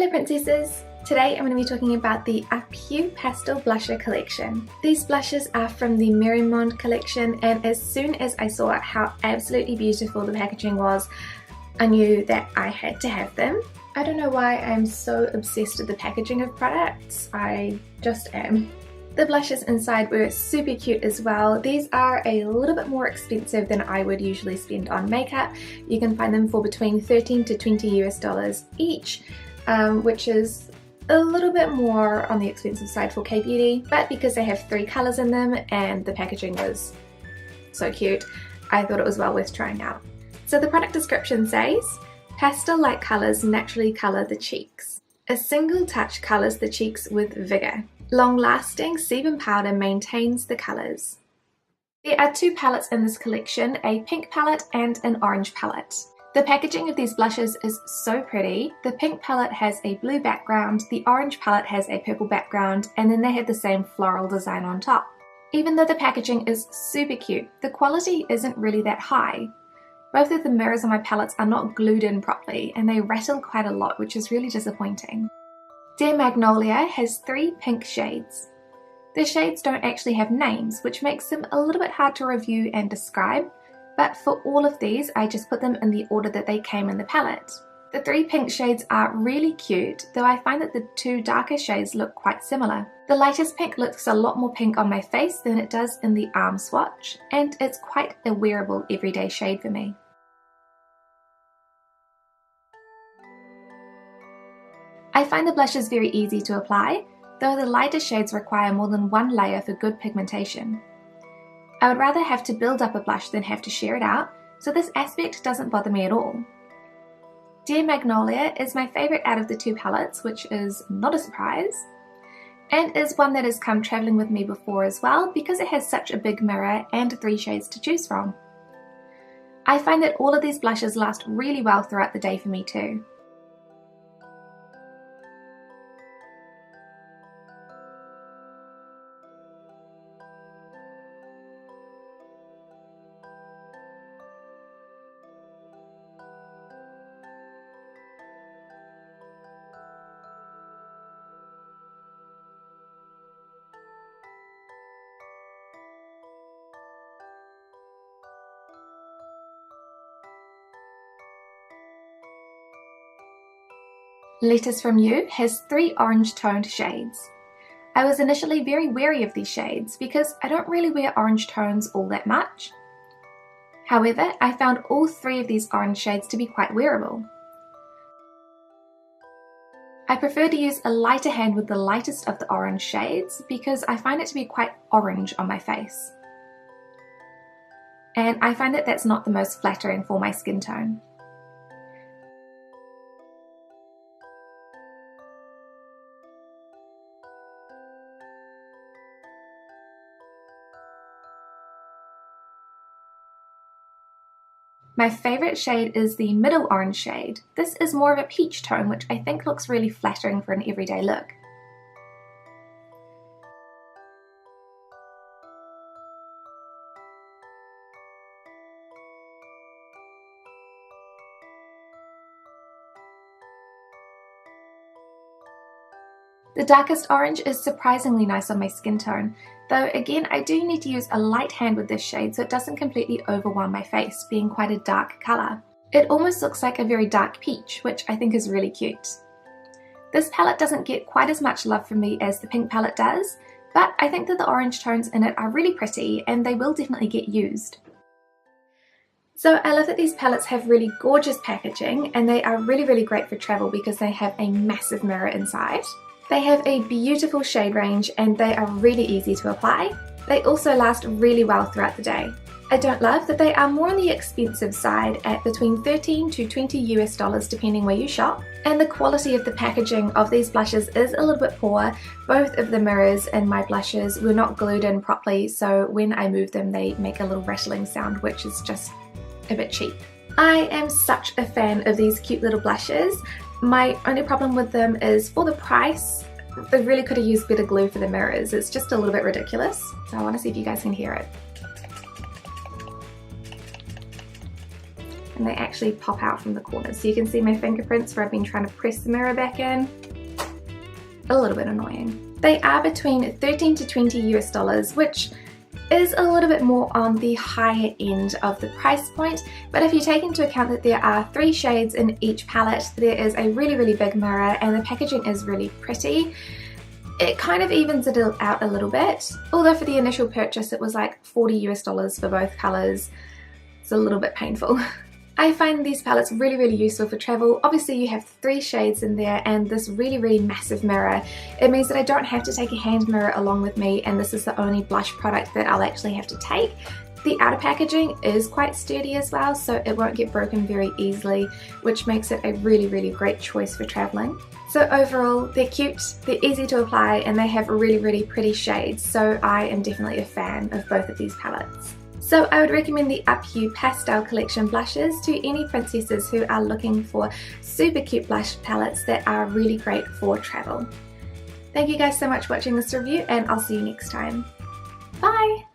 Hello princesses! Today I'm going to be talking about the Pastel blusher collection. These blushes are from the Marymond collection, and as soon as I saw how absolutely beautiful the packaging was, I knew that I had to have them. I don't know why I'm so obsessed with the packaging of products, I just am. The blushes inside were super cute as well. These are a little bit more expensive than I would usually spend on makeup. You can find them for between $13 to $20 each, which is a little bit more on the expensive side for K-Beauty, but because they have 3 colours in them and the packaging was so cute, I thought it was well worth trying out. So the product description says, pastel-like colours naturally colour the cheeks. A single touch colours the cheeks with vigour. Long-lasting sebum powder maintains the colours. There are 2 palettes in this collection, a pink palette and an orange palette. The packaging of these blushes is so pretty. The pink palette has a blue background, the orange palette has a purple background, and then they have the same floral design on top. Even though the packaging is super cute, the quality isn't really that high. Both of the mirrors on my palettes are not glued in properly, and they rattle quite a lot, which is really disappointing. Dear Magnolia has 3 pink shades. The shades don't actually have names, which makes them a little bit hard to review and describe, but for all of these I just put them in the order that they came in the palette. The 3 pink shades are really cute, though I find that the 2 darker shades look quite similar. The lightest pink looks a lot more pink on my face than it does in the arm swatch, and it's quite a wearable everyday shade for me. I find the blushes very easy to apply, though the lighter shades require more than 1 layer for good pigmentation. I would rather have to build up a blush than have to sheer it out, so this aspect doesn't bother me at all. Dear Magnolia is my favourite out of the 2 palettes, which is not a surprise, and is one that has come travelling with me before as well because it has such a big mirror and 3 shades to choose from. I find that all of these blushes last really well throughout the day for me too. Letters From You has 3 orange toned shades. I was initially very wary of these shades because I don't really wear orange tones all that much. However, I found all 3 of these orange shades to be quite wearable. I prefer to use a lighter hand with the lightest of the orange shades because I find it to be quite orange on my face. And I find that that's not the most flattering for my skin tone. My favourite shade is the middle orange shade. This is more of a peach tone, which I think looks really flattering for an everyday look. The darkest orange is surprisingly nice on my skin tone, though again I do need to use a light hand with this shade so it doesn't completely overwhelm my face, being quite a dark colour. It almost looks like a very dark peach, which I think is really cute. This palette doesn't get quite as much love from me as the pink palette does, but I think that the orange tones in it are really pretty and they will definitely get used. So I love that these palettes have really gorgeous packaging, and they are really great for travel because they have a massive mirror inside. They have a beautiful shade range and they are really easy to apply. They also last really well throughout the day. I don't love that they are more on the expensive side at between $13 to $20 depending where you shop, and the quality of the packaging of these blushes is a little bit poor. Both of the mirrors in my blushes were not glued in properly, so when I move them they make a little rattling sound, which is just a bit cheap. I am such a fan of these cute little blushes. My only problem with them is for the price, they really could have used better glue for the mirrors. It's just a little bit ridiculous. So I want to see if you guys can hear it. and they actually pop out from the corners. So you can see my fingerprints where I've been trying to press the mirror back in. A little bit annoying. They are between 13 to 20 US dollars, which is a little bit more on the higher end of the price point, but if you take into account that there are 3 shades in each palette, there is a really big mirror and the packaging is really pretty, it kind of evens it out a little bit. Although for the initial purchase it was like 40 US dollars for both colours. It's a little bit painful. I find these palettes really useful for travel. Obviously you have 3 shades in there and this really massive mirror. It means that I don't have to take a hand mirror along with me, and this is the only blush product that I'll actually have to take. The outer packaging is quite sturdy as well, so it won't get broken very easily, which makes it a really great choice for traveling. So overall, they're cute, they're easy to apply, and they have really pretty shades, so I am definitely a fan of both of these palettes. So I would recommend the Up You Pastel collection blushes to any princesses who are looking for super cute blush palettes that are really great for travel. Thank you guys so much for watching this review, and I'll see you next time. Bye!